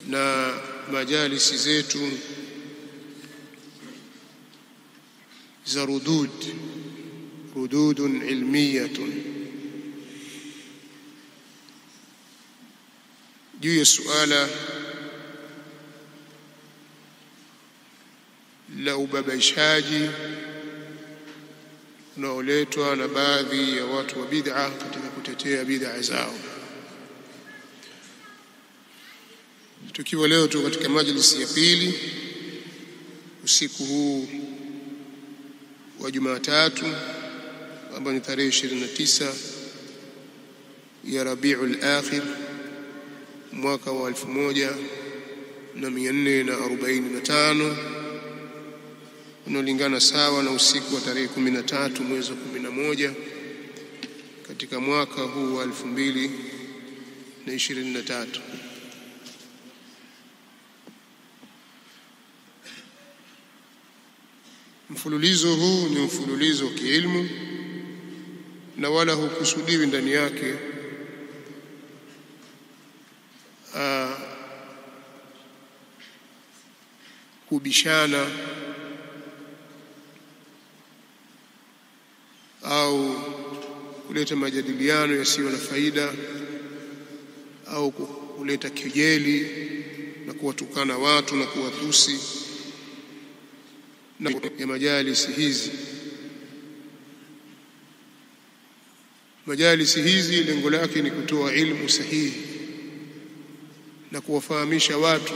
na majalisi zetu za rududun ilmiyatun juu ya suala la ubabaishaji unaoletwa na baadhi ya watu wa bid'a katika kutetea bid'a zao. Tukiwa leo tu katika majlisi ya pili usiku huu wa Jumatatu ambao ni tarehe 29 ya Rabiul Akhir mwaka wa 1445 unaolingana sawa na usiku wa tarehe 13 mwezi wa 11 katika mwaka huu wa 2023. Mfululizo huu ni mfululizo wa kiilmu na wala hukusudiwi ndani yake kubishana au kuleta majadiliano yasiyo na faida au kuleta kejeli na kuwatukana watu na kuwatusi na ya majalisi hizi. Majalisi hizi lengo lake ni kutoa ilmu sahihi na kuwafahamisha watu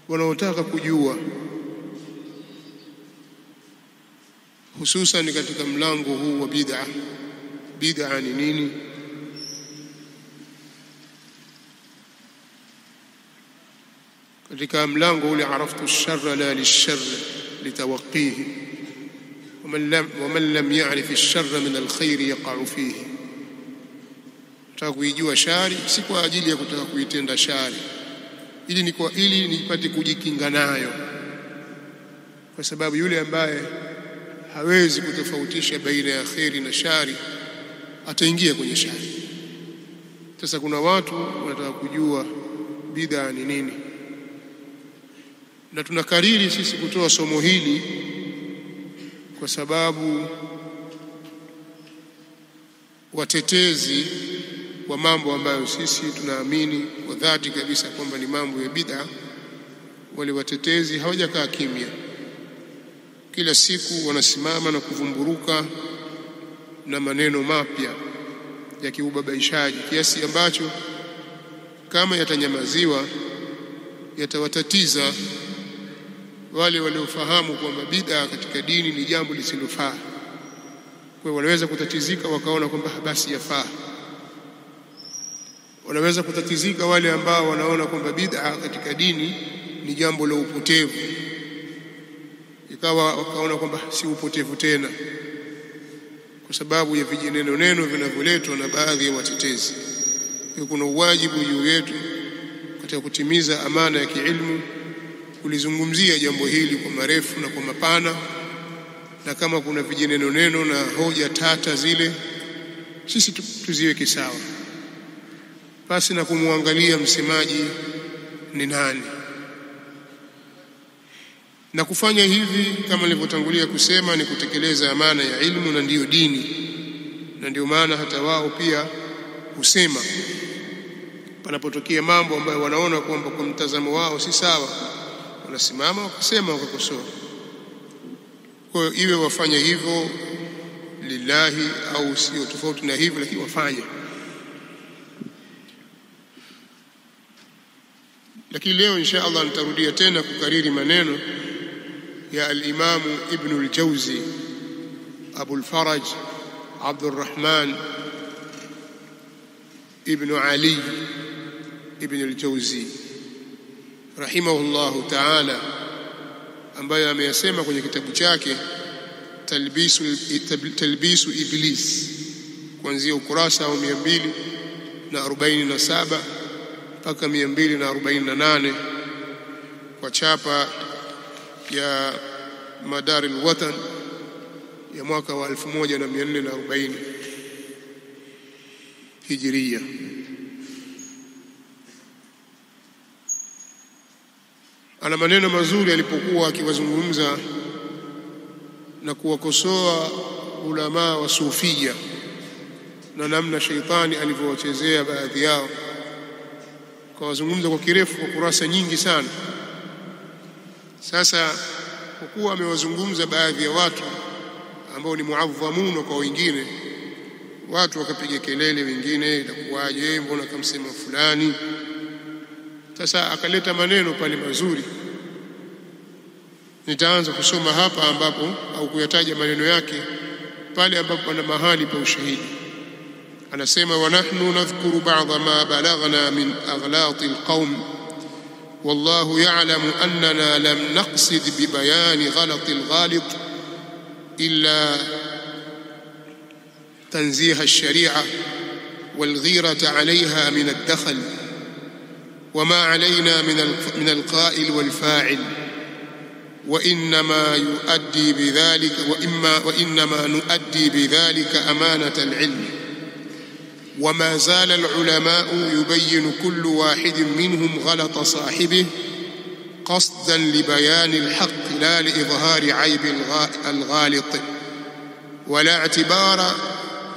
wanaotaka kujua, hususan katika mlango huu wa bid'a. Bid'a ni nini? katika mlango ule araftu ash-sharra la lish-sharr litawaqqihi waman lam ya'rif ash-sharra min al-khair yaqa'u fihi. Nataka kuijua shari si kwa ajili ya kutaka kuitenda shari, ili nipate kujikinga nayo, kwa sababu yule ambaye hawezi kutofautisha baina ya khairi na shari ataingia kwenye shari. Sasa kuna watu wanataka kujua bid'a ni nini, na tunakariri sisi kutoa somo hili kwa sababu watetezi wa mambo ambayo sisi tunaamini kwa dhati kabisa kwamba ni mambo ya bid'a, wale watetezi hawajakaa kimya. Kila siku wanasimama na kuvumburuka na maneno mapya ya kiubabaishaji, kiasi ambacho kama yatanyamaziwa yatawatatiza wale waliofahamu kwamba bid'a katika dini ni jambo lisilofaa. Kwa wanaweza kutatizika wakaona kwamba basi yafaa. Wanaweza kutatizika wale ambao wanaona kwamba bid'a katika dini ni jambo la upotevu, ikawa wakaona kwamba si upotevu tena, kwa sababu ya vijineno vinavyoletwa na baadhi ya watetezi. Kwa kuna uwajibu juu yetu katika kutimiza amana ya kiilmu kulizungumzia jambo hili kwa marefu na kwa mapana, na kama kuna vijineno na hoja tata zile sisi tuziweke sawa, basi na kumwangalia msemaji ni nani. Na kufanya hivi kama nilivyotangulia kusema ni kutekeleza amana ya ilmu, na ndiyo dini. Na ndio maana hata wao pia husema panapotokea mambo ambayo wanaona kwamba kwa mtazamo wao si sawa, wanasimama wakasema, wakakosoa. Kwa hiyo iwe wafanya hivyo lillahi au sio tofauti na hivyo, lakini wafanye. Lakini leo insha Allah nitarudia tena kukariri maneno ya al-Imam Ibn al-Jawzi Abu al-Faraj Abdurrahman Ibn Ali Ibn al-Jawzi rahimahullahu ta'ala, ambaye ameyasema kwenye kitabu chake Talbisu Iblis, kuanzia ukurasa wa 247 mpaka 248 kwa chapa ya Madar al-Watan ya mwaka wa 1440 Hijria. ana maneno mazuri alipokuwa akiwazungumza na kuwakosoa ulama wa sufia na namna shaitani alivyowachezea baadhi yao. Kawazungumza kwa kirefu kwa kurasa nyingi sana. Sasa kwa kuwa amewazungumza baadhi ya watu ambao ni muadhamun kwa wengine, watu wakapiga kelele, wengine itakuwaje, mbona kamsema fulani? Sasa akaleta maneno pale mazuri. Nitaanza kusoma hapa ambapo au kuyataja maneno yake pale ambapo ana mahali pa ushahidi. Anasema wa nahnu nadhkuru ba'dha ma balaghna min aghlati alqawm wallahu ya'lamu annana lam naqsid bi bayani ghalati alghalit illa tanziha ash-shari'a والغيرة عليها من الدخل وما علينا من القائل والفاعل وإنما نؤدي بذلك أمانة العلم وما زال العلماء يبين كل واحد منهم غلط صاحبه قصدا لبيان الحق لا لإظهار عيب الغالط ولا اعتبار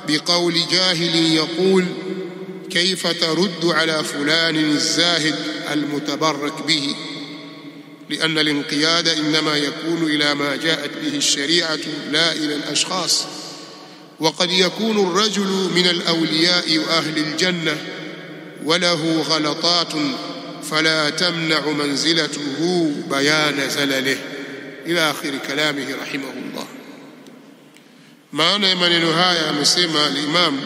بقول جاهل يقول كيف ترد على فلان الزاهد المتبرك به لأن الانقياد إنما يكون إلى ما جاءت به الشريعة لا إلى الأشخاص وقد يكون الرجل من الأولياء وأهل الجنة وله غلطات فلا تمنع منزلته بيان زلله إلى آخر كلامه رحمه الله. maana ya maneno haya amesema al-Imam,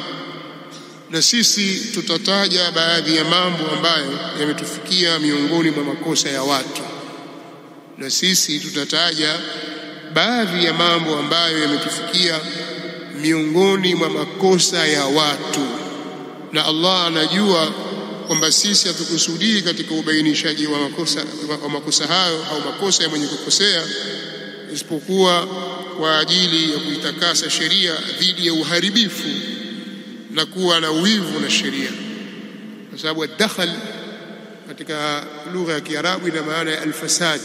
na sisi tutataja baadhi ya mambo ambayo yametufikia miongoni mwa makosa ya watu, na sisi tutataja baadhi ya mambo ambayo yametufikia miongoni mwa makosa ya watu, na Allah anajua kwamba sisi hatukusudii katika ubainishaji wa makosa hayo au makosa ya mwenye kukosea isipokuwa kwa ajili ya kuitakasa sheria dhidi ya uharibifu na kuwa na wivu na sheria, kwa sababu ad-dakhal katika lugha ya Kiarabu ina maana ya al-fasad.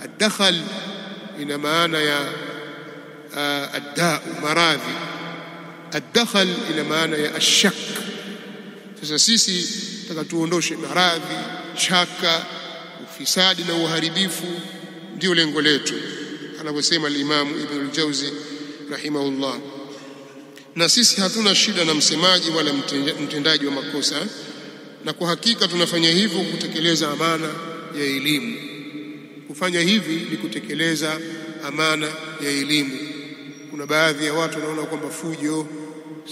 Ad-dakhal ina maana ya ad-da' maradhi, ad-dakhal ina maana ya ash-shak. Sasa sisi tunataka tuondoshe maradhi, shaka, ufisadi na uharibifu, ndio lengo letu, anavyosema al-Imam Ibn al-Jawzi rahimahullah. Na sisi hatuna shida na msemaji wala mtendaji wa makosa, na kwa hakika tunafanya hivyo kutekeleza amana ya elimu. Kufanya hivi ni kutekeleza amana ya elimu. Kuna baadhi ya watu wanaona kwamba fujo,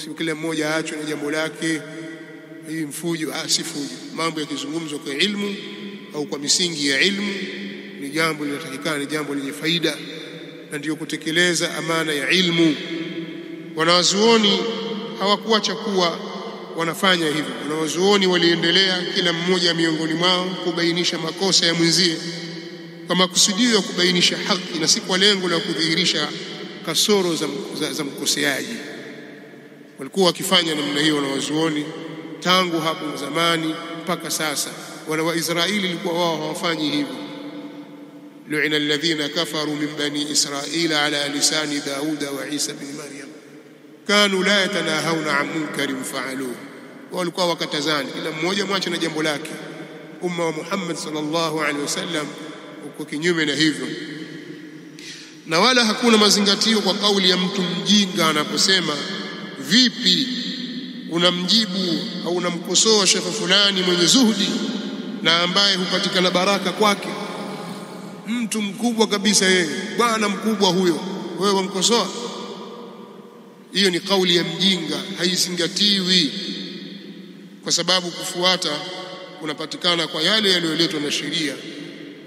si kila mmoja aachwe na jambo lake, hii mfujo. Si fujo. Mambo yakizungumzwa kwa ilmu au kwa misingi ya ilmu ni jambo linatakikana, ni jambo lenye faida, na ndiyo kutekeleza amana ya ilmu. Wanawazuoni hawakuacha kuwa wanafanya hivyo. Wanawazuoni waliendelea kila mmoja miongoni mwao kubainisha makosa ya mwenzie kwa makusudio ya kubainisha haki na si kwa lengo la kudhihirisha kasoro za mkoseaji. Walikuwa wakifanya namna hiyo wanawazuoni tangu hapo zamani mpaka sasa. Wana wa Israeli walikuwa wao hawafanyi hivyo. lu'ina alladhina kafaru min bani israila ala lisani Dauda wa Isa bin Maryam kanu la yatanahawna an munkarin fa'aluhu. Walikuwa wakatazani kila mmoja mwache na jambo lake. Umma wa Muhammad sallallahu alaihi wasallam uko kinyume na hivyo, na wala hakuna mazingatio kwa kauli ya mtu mjinga anaposema vipi unamjibu au unamkosoa shekhe fulani mwenye zuhudi na ambaye hupatikana baraka kwake, mtu mkubwa kabisa yeye, bwana mkubwa huyo, wewe wamkosoa? Hiyo ni kauli ya mjinga, haizingatiwi, kwa sababu kufuata kunapatikana kwa yale yaliyoletwa na sheria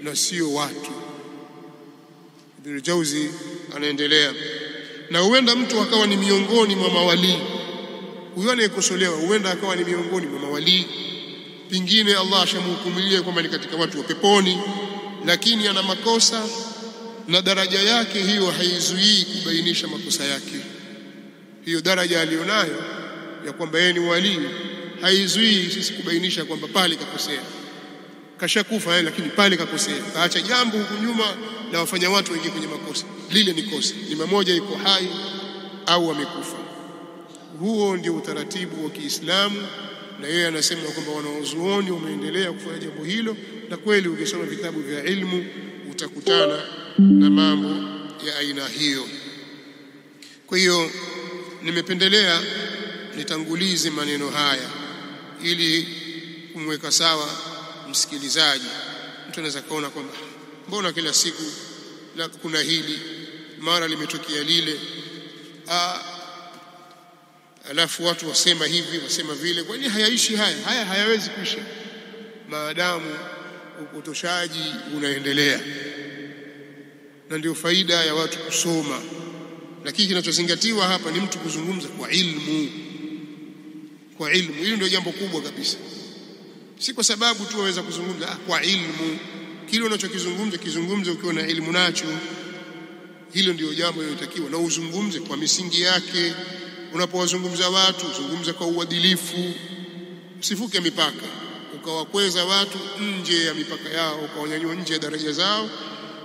na sio watu. Ibn Jawzi anaendelea, na huenda mtu akawa ni miongoni mwa mawali, huyo anayekosolewa huenda akawa ni miongoni mwa mawali, pingine Allah ashamhukumilia kwamba ni katika watu wa peponi, lakini ana makosa na daraja yake hiyo haizuii kubainisha makosa yake. Hiyo daraja alionayo ya kwamba yeye ni wali haizuii sisi kubainisha kwamba pale kakosea. kashakufa lakini pale kakosea, kaacha jambo huku nyuma na wafanya watu wengi kwenye makosa. Lile ni kosa, ni mmoja yuko hai au amekufa. Huo ndio utaratibu wa Kiislamu, na yeye anasema kwamba wanaozuoni wameendelea kufanya jambo hilo, na kweli ukisoma vitabu vya ilmu utakutana na mambo ya aina hiyo. Kwa hiyo nimependelea nitangulize maneno haya ili kumweka sawa msikilizaji. Mtu anaweza kaona kwamba mbona kila siku kuna hili, mara limetokea lile, alafu watu wasema hivi wasema vile. Kwani hayaishi haya hayawezi kuisha maadamu upotoshaji unaendelea. Na ndio faida ya watu kusoma, lakini kinachozingatiwa hapa ni mtu kuzungumza kwa ilmu. Kwa ilmu, hilo ndio jambo kubwa kabisa. Si kwa sababu tu waweza kuzungumza, kwa ilmu. Kile unachokizungumza kizungumze ukiwa na ilmu nacho. Hilo ndio jambo linalotakiwa, na uzungumze kwa misingi yake. Unapowazungumza watu, zungumza kwa uadilifu, usivuke mipaka ukawakweza watu nje ya mipaka yao, ukawanyanyua nje ya daraja zao,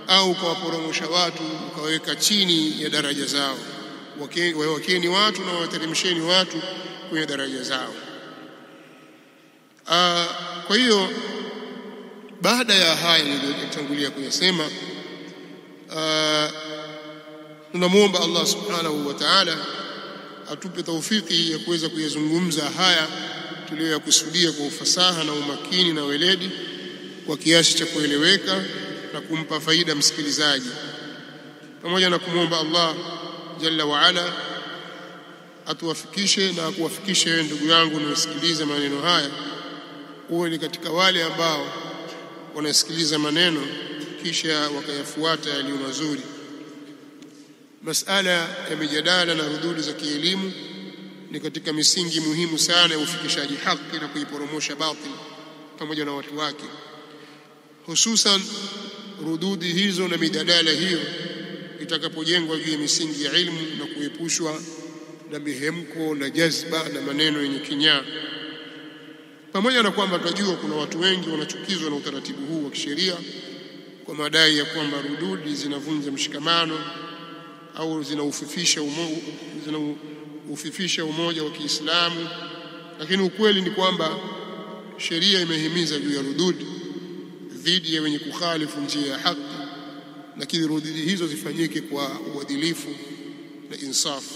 au ukawaporomosha watu ukaweka chini ya daraja zao. Wakeni watu na wateremsheni watu kwenye daraja zao. Kwa hiyo baada ya haya niliyotangulia kuyasema, tunamuomba Allah subhanahu wa ta'ala atupe taufiki ya kuweza kuyazungumza haya tuliyokusudia kwa ufasaha na umakini na weledi, kwa kiasi cha kueleweka na kumpa faida msikilizaji, pamoja na kumwomba Allah jalla wa ala atuwafikishe na kuwafikisha wewe ndugu yangu unasikiliza maneno haya, uwe ni katika wale ambao wanasikiliza maneno kisha wakayafuata yaliyo mazuri. Masala ya mijadala na rududi za kielimu ni katika misingi muhimu sana ya ufikishaji haki na kuiporomosha batil pamoja na watu wake, hususan rududi hizo na mijadala hiyo itakapojengwa juu ya misingi ya ilmu na kuepushwa na mihemko na jazba na maneno yenye kinyaa. Pamoja na kwamba tunajua kuna watu wengi wanachukizwa na utaratibu huu wa kisheria kwa madai ya kwamba rududi zinavunja mshikamano au zinaufifisha umoja wa Kiislamu, lakini ukweli ni kwamba sheria imehimiza juu ya rududi dhidi ya wenye kukhalifu njia ya haki, lakini rududi hizo zifanyike kwa uadilifu na insafu.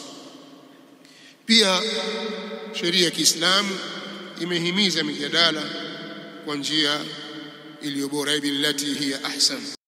Pia sheria ya Kiislamu imehimiza mijadala kwa njia iliyo bora, billati hiya ahsan.